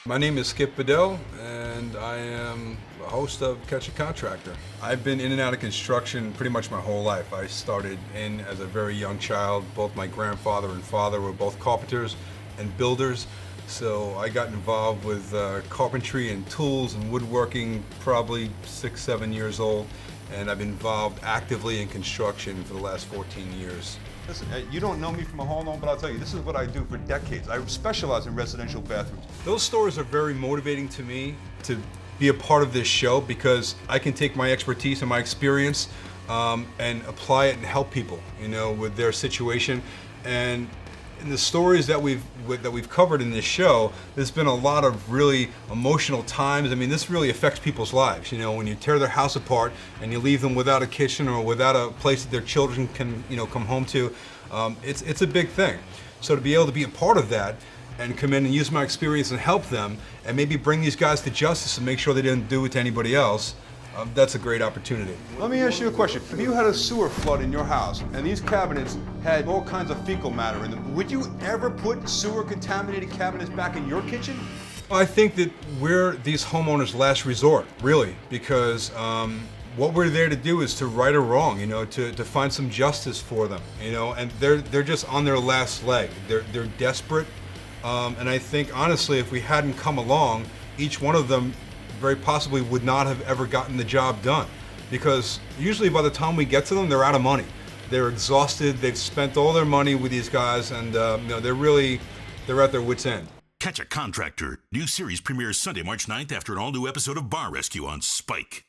My name is Skip Bedell, and I am a host of A Contractor. I've been in and out of construction pretty much my whole life. I started in as a very young child. Both my grandfather and father were both carpenters and builders, so I got involved with carpentry and tools and woodworking probably 6-7 years old, and I've been involved actively in construction for the last 14 years. Listen, you don't know me from a hole in the wall, but I'll tell you, this is what I do for decades. I specialize in residential bathrooms. Those stories are very motivating to me to be a part of this show because I can take my expertise and my experience and apply it and help people, with their situation. And in the stories that we've covered in this show, there's been a lot of really emotional times. I mean, this really affects people's lives. When you tear their house apart and you leave them without a kitchen or without a place that their children can, come home to, it's a big thing. So to be able to be a part of that and come in and use my experience and help them and maybe bring these guys to justice and make sure they didn't do it to anybody else, that's a great opportunity. Let me ask you a question. If you had a sewer flood in your house and these cabinets had all kinds of fecal matter in them, would you ever put sewer contaminated cabinets back in your kitchen? I think that we're these homeowners' last resort, really, because what we're there to do is to right a wrong, to find some justice for them, and they're just on their last leg. They're desperate, and I think honestly, if we hadn't come along, each one of them very possibly would not have ever gotten the job done, because usually by the time we get to them, they're out of money. They're exhausted. They've spent all their money with these guys, and they're at their wits' end. Catch a Contractor. New series premieres Sunday, March 9th after an all-new episode of Bar Rescue on Spike.